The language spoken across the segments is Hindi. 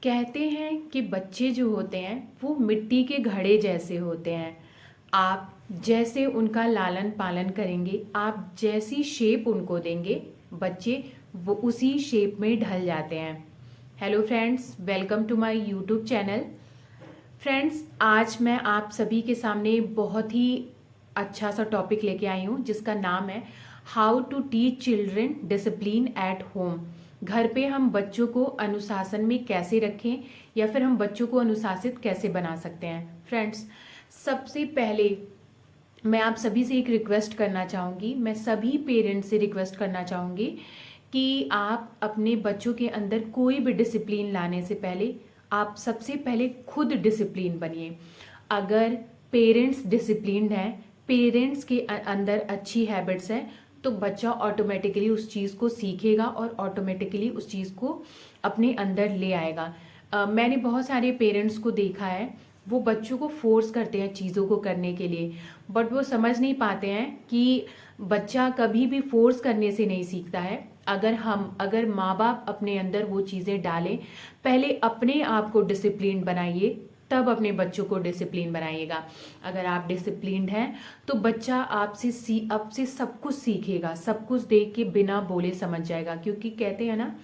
कहते हैं कि बच्चे जो होते हैं वो मिट्टी के घड़े जैसे होते हैं। आप जैसे उनका लालन पालन करेंगे, आप जैसी शेप उनको देंगे, बच्चे वो उसी शेप में ढल जाते हैं। Hello friends, welcome to my YouTube channel. Friends, आज मैं आप सभी के सामने बहुत ही अच्छा सा टॉपिक लेके आई हूँ जिसका नाम है how to teach children discipline at home. घर पे हम बच्चों को अनुशासन में कैसे रखें या फिर हम बच्चों को अनुशासित कैसे बना सकते हैं। फ्रेंड्स, सबसे पहले मैं आप सभी से एक रिक्वेस्ट करना चाहूँगी, मैं सभी पेरेंट्स से रिक्वेस्ट करना चाहूँगी कि आप अपने बच्चों के अंदर कोई भी डिसिप्लिन लाने से पहले आप सबसे पहले खुद डिसिप्लिन बनिए। अगर पेरेंट्स डिसिप्लिन्ड हैं, पेरेंट्स के अंदर अच्छी हैबिट्स हैं, तो बच्चा ऑटोमेटिकली उस चीज़ को सीखेगा और ऑटोमेटिकली उस चीज़ को अपने अंदर ले आएगा। मैंने बहुत सारे पेरेंट्स को देखा है, वो बच्चों को फोर्स करते हैं चीज़ों को करने के लिए, बट वो समझ नहीं पाते हैं कि बच्चा कभी भी फोर्स करने से नहीं सीखता है। अगर माँ बाप अपने अंदर वो चीज़ें डालें, पहले अपने आप को डिसिप्लिन बनाइए, तब अपने बच्चों को डिसिप्लिन बनाइएगा। अगर आप डिसिप्लिन्ड हैं तो बच्चा आपसे सब कुछ सीखेगा, सब कुछ देख के बिना बोले समझ जाएगा। क्योंकि कहते हैं ना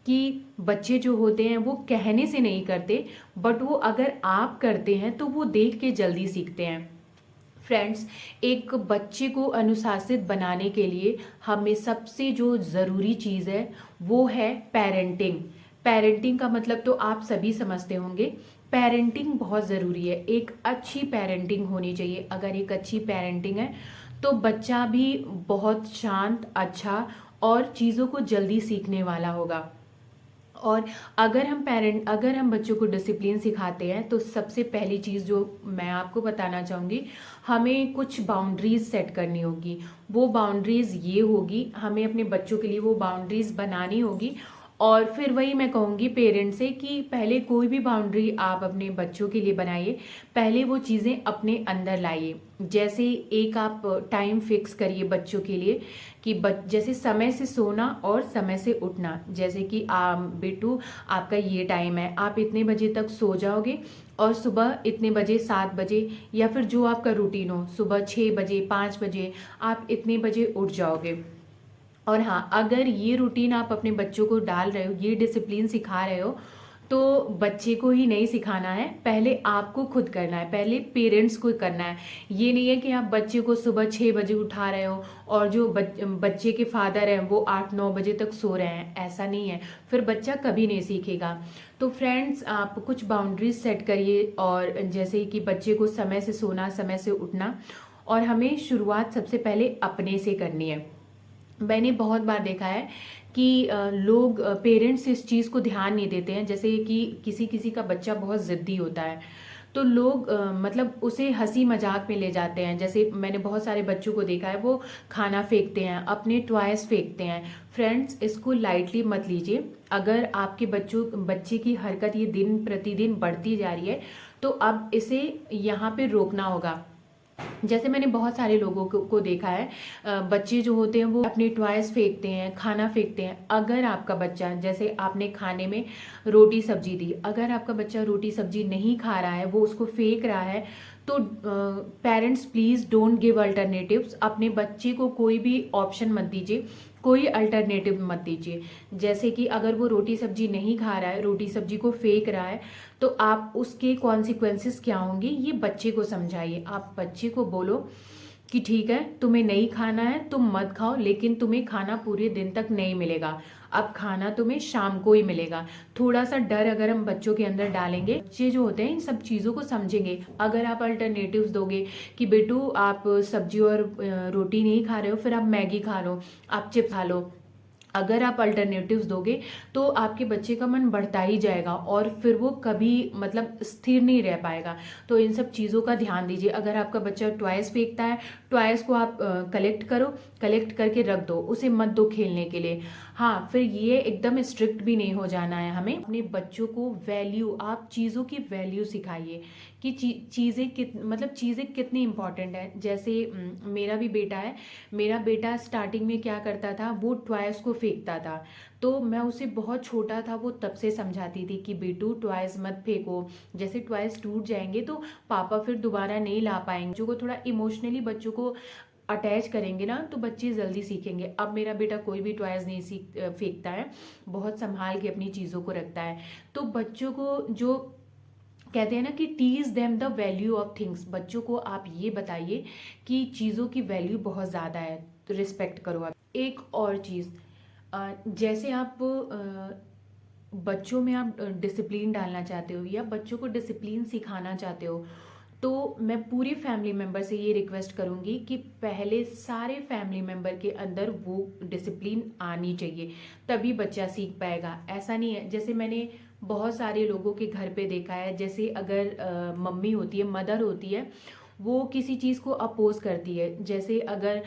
कि बच्चे जो होते हैं वो कहने से नहीं करते, बट वो अगर आप करते हैं तो वो देख के जल्दी सीखते हैं। फ्रेंड्स, एक बच्चे को अनुशासित बनाने के लिए हमें सबसे जो ज़रूरी चीज़ है वो है पेरेंटिंग। पेरेंटिंग का मतलब तो आप सभी समझते होंगे। पेरेंटिंग बहुत ज़रूरी है, एक अच्छी पेरेंटिंग होनी चाहिए। अगर एक अच्छी पेरेंटिंग है तो बच्चा भी बहुत शांत, अच्छा और चीज़ों को जल्दी सीखने वाला होगा। और अगर हम बच्चों को डिसिप्लिन सिखाते हैं तो सबसे पहली चीज़ जो मैं आपको बताना चाहूँगी, हमें कुछ बाउंड्रीज सेट करनी होगी। वो बाउंड्रीज ये होगी, हमें अपने बच्चों के लिए वो बाउंड्रीज बनानी होगी। और फिर वही मैं कहूँगी पेरेंट्स से कि पहले कोई भी बाउंड्री आप अपने बच्चों के लिए बनाइए, पहले वो चीज़ें अपने अंदर लाइए। जैसे एक आप टाइम फिक्स करिए बच्चों के लिए कि जैसे समय से सोना और समय से उठना। जैसे कि बेटू, आपका ये टाइम है, आप इतने बजे तक सो जाओगे और सुबह इतने बजे, 7 बजे, या फिर जो आपका रूटीन हो, सुबह 6 बजे, 5 बजे आप इतने बजे उठ जाओगे। और हाँ, अगर ये रूटीन आप अपने बच्चों को डाल रहे हो, ये डिसिप्लिन सिखा रहे हो, तो बच्चे को ही नहीं सिखाना है, पहले आपको खुद करना है, पहले पेरेंट्स को करना है। ये नहीं है कि आप बच्चे को सुबह 6 बजे उठा रहे हो और जो बच्चे के फादर हैं वो 8-9 बजे तक सो रहे हैं, ऐसा नहीं है, फिर बच्चा कभी नहीं सीखेगा। तो फ्रेंड्स, आप कुछ बाउंड्रीज सेट करिए, और जैसे कि बच्चे को समय से सोना, समय से उठना, और हमें शुरुआत सबसे पहले अपने से करनी है। मैंने बहुत बार देखा है कि लोग, पेरेंट्स इस चीज़ को ध्यान नहीं देते हैं। जैसे कि किसी किसी का बच्चा बहुत ज़िद्दी होता है, तो लोग मतलब उसे हंसी मजाक में ले जाते हैं। जैसे मैंने बहुत सारे बच्चों को देखा है, वो खाना फेंकते हैं, अपने टॉयज फेंकते हैं। फ्रेंड्स, इसको लाइटली मत लीजिए। अगर आपके बच्चे की हरकत ये दिन प्रतिदिन बढ़ती जा रही है, तो अब इसे यहाँ पे रोकना होगा। जैसे मैंने बहुत सारे लोगों को देखा है, बच्चे जो होते हैं वो अपने टॉयज फेंकते हैं, खाना फेंकते हैं। अगर आपका बच्चा, जैसे आपने खाने में रोटी सब्जी दी, अगर आपका बच्चा रोटी सब्जी नहीं खा रहा है, वो उसको फेंक रहा है, तो parents please don't give alternatives. अपने बच्चे को कोई भी ऑप्शन मत दीजिए, कोई अल्टरनेटिव मत दीजिए। जैसे कि अगर वो रोटी सब्जी नहीं खा रहा है, रोटी सब्जी को फेंक रहा है, तो आप उसके कॉन्सिक्वेंसेस क्या होंगे ये बच्चे को समझाइए। आप बच्चे को बोलो कि ठीक है, तुम्हें नहीं खाना है, तुम मत खाओ, लेकिन तुम्हें खाना पूरे दिन तक नहीं मिलेगा, अब खाना तुम्हें शाम को ही मिलेगा। थोड़ा सा डर अगर हम बच्चों के अंदर डालेंगे, बच्चे जो होते हैं इन सब चीज़ों को समझेंगे। अगर आप अल्टरनेटिव्स दोगे कि बेटू आप सब्जी और रोटी नहीं खा रहे हो, फिर आप मैगी खा लो, आप चिप्स खा लो, अगर आप अल्टरनेटिव्स दोगे तो आपके बच्चे का मन बढ़ता ही जाएगा और फिर वो कभी मतलब स्थिर नहीं रह पाएगा। तो इन सब चीज़ों का ध्यान दीजिए। अगर आपका बच्चा टॉयज फेंकता है, टॉयज को आप कलेक्ट करो, कलेक्ट करके रख दो, उसे मत दो खेलने के लिए। हाँ, फिर ये एकदम स्ट्रिक्ट भी नहीं हो जाना है हमें। अपने बच्चों को वैल्यू, आप चीज़ों की वैल्यू सिखाइए कि चीज़ें कितनी इंपॉर्टेंट है। जैसे मेरा भी बेटा है, मेरा बेटा स्टार्टिंग में क्या करता था, वो टॉयज को फेंकता था। तो मैं उसे, बहुत छोटा था वो, तब से समझाती थी कि बेटू टॉयज मत फेंको, जैसे टॉयज टूट जाएंगे तो पापा फिर दोबारा नहीं ला पाएंगे। बच्चों को थोड़ा इमोशनली बच्चों को अटैच करेंगे ना तो बच्चे जल्दी सीखेंगे। अब मेरा बेटा कोई भी टॉयज नहीं फेंकता है, बहुत संभाल के अपनी चीज़ों को रखता है। तो बच्चों को जो कहते हैं ना कि teach them the value of things, बच्चों को आप ये बताइए कि चीज़ों की वैल्यू बहुत ज़्यादा है, तो रिस्पेक्ट करो आप। एक और चीज़, जैसे आप बच्चों में आप डिसिप्लिन डालना चाहते हो या बच्चों को डिसिप्लिन सिखाना चाहते हो, तो मैं पूरी फैमिली मेम्बर से ये रिक्वेस्ट करूँगी कि पहले सारे फैमिली मेम्बर के अंदर वो डिसिप्लिन आनी चाहिए, तभी बच्चा सीख पाएगा। ऐसा नहीं है, जैसे मैंने बहुत सारे लोगों के घर पे देखा है, जैसे अगर मम्मी होती है, मदर होती है, वो किसी चीज़ को अपोज करती है। जैसे अगर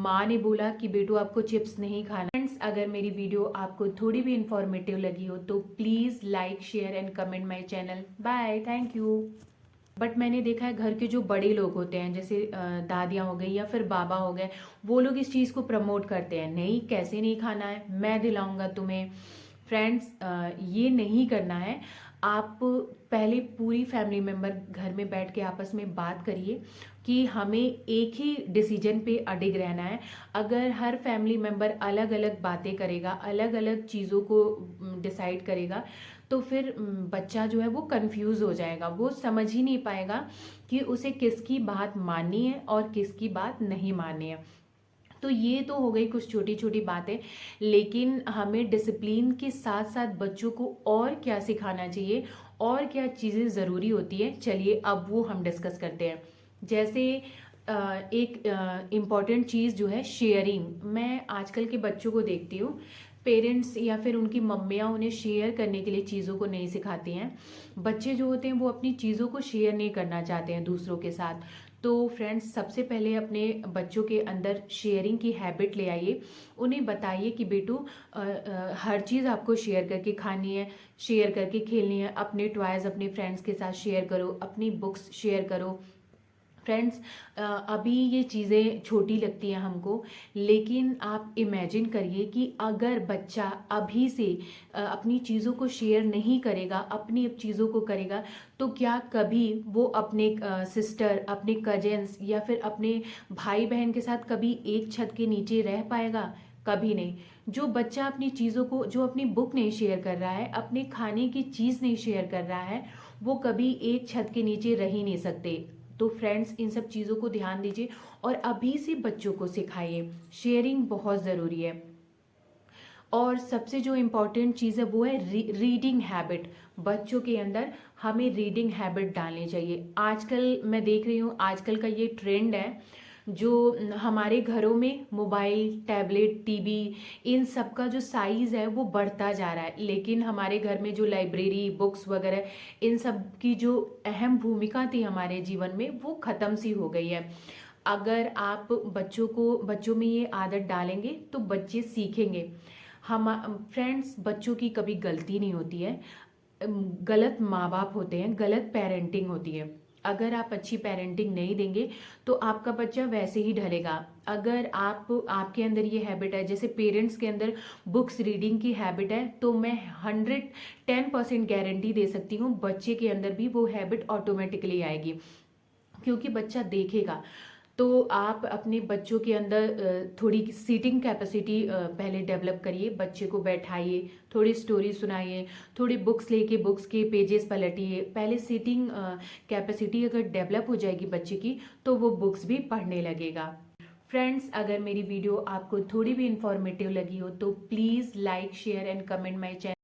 माँ ने बोला कि बेटू आपको चिप्स नहीं खाना। फ्रेंड्स, अगर मेरी वीडियो आपको थोड़ी भी इंफॉर्मेटिव लगी हो तो please like share and comment my channel. Bye, thank you. But मैंने देखा है घर के जो बड़े लोग होते हैं, जैसे दादियाँ हो गई या फिर बाबा हो गए, वो लोग इस चीज़ को प्रमोट करते हैं, नहीं कैसे नहीं खाना है, मैं दिलाऊंगा तुम्हें। फ्रेंड्स, ये नहीं करना है। आप पहले पूरी फैमिली मेम्बर घर में बैठ के आपस में बात करिए कि हमें एक ही डिसीजन पे अडिग रहना है। अगर हर फैमिली मेम्बर अलग अलग बातें करेगा, अलग अलग चीज़ों को डिसाइड करेगा, तो फिर बच्चा जो है वो कंफ्यूज हो जाएगा, वो समझ ही नहीं पाएगा कि उसे किसकी बात माननी है और किसकी बात नहीं माननी है। तो ये तो हो गई कुछ छोटी छोटी बातें, लेकिन हमें डिसिप्लिन के साथ साथ बच्चों को और क्या सिखाना चाहिए और क्या चीज़ें ज़रूरी होती है, चलिए अब वो हम डिस्कस करते हैं। जैसे एक इम्पॉर्टेंट चीज़ जो है शेयरिंग, मैं आजकल के बच्चों को देखती हूँ, पेरेंट्स या फिर उनकी मम्मियाँ उन्हें शेयर करने के लिए चीज़ों को नहीं सिखाती हैं। बच्चे जो होते हैं वो अपनी चीज़ों को शेयर नहीं करना चाहते हैं दूसरों के साथ। तो फ्रेंड्स, सबसे पहले अपने बच्चों के अंदर शेयरिंग की हैबिट ले आइए। उन्हें बताइए कि बेटू हर चीज़ आपको शेयर करके खानी है, शेयर करके खेलनी है। अपने टॉयज़ अपने फ्रेंड्स के साथ शेयर करो, अपनी बुक्स शेयर करो। फ्रेंड्स, अभी ये चीज़ें छोटी लगती हैं हमको, लेकिन आप इमेजिन करिए कि अगर बच्चा अभी से अपनी चीज़ों को शेयर नहीं करेगा, अपनी चीज़ों को करेगा, तो क्या कभी वो अपने सिस्टर, अपने कजन्स या फिर अपने भाई बहन के साथ कभी एक छत के नीचे रह पाएगा? कभी नहीं। जो बच्चा अपनी चीज़ों को, जो अपनी बुक नहीं शेयर कर रहा है, अपने खाने की चीज़ नहीं शेयर कर रहा है, वो कभी एक छत के नीचे रह ही नहीं सकते। तो फ्रेंड्स, इन सब चीज़ों को ध्यान दीजिए और अभी से बच्चों को सिखाइए, शेयरिंग बहुत ज़रूरी है। और सबसे जो इम्पोर्टेंट चीज़ है वो है रीडिंग हैबिट। बच्चों के अंदर हमें रीडिंग हैबिट डालनी चाहिए। आजकल मैं देख रही हूँ, आजकल का ये ट्रेंड है, जो हमारे घरों में मोबाइल, टैबलेट, टीवी, इन सब का जो साइज़ है वो बढ़ता जा रहा है, लेकिन हमारे घर में जो लाइब्रेरी, बुक्स वगैरह, इन सब की जो अहम भूमिका थी हमारे जीवन में, वो ख़त्म सी हो गई है। अगर आप बच्चों में ये आदत डालेंगे तो बच्चे सीखेंगे। हम फ्रेंड्स, बच्चों की कभी गलती नहीं होती है, गलत माँ बाप होते हैं, गलत पेरेंटिंग होती है। अगर आप अच्छी पेरेंटिंग नहीं देंगे तो आपका बच्चा वैसे ही ढलेगा। अगर आपके अंदर ये हैबिट है, जैसे पेरेंट्स के अंदर बुक्स रीडिंग की हैबिट है, तो मैं 110% गारंटी दे सकती हूँ बच्चे के अंदर भी वो हैबिट ऑटोमेटिकली आएगी, क्योंकि बच्चा देखेगा। तो आप अपने बच्चों के अंदर थोड़ी सीटिंग कैपेसिटी पहले डेवलप करिए, बच्चे को बैठाइए, थोड़ी स्टोरी सुनाइए, थोड़ी बुक्स लेके बुक्स के पेजेस पलटिए। पहले सीटिंग कैपेसिटी अगर डेवलप हो जाएगी बच्चे की, तो वो बुक्स भी पढ़ने लगेगा। फ्रेंड्स, अगर मेरी वीडियो आपको थोड़ी भी इंफॉर्मेटिव लगी हो तो please like share and comment my channel.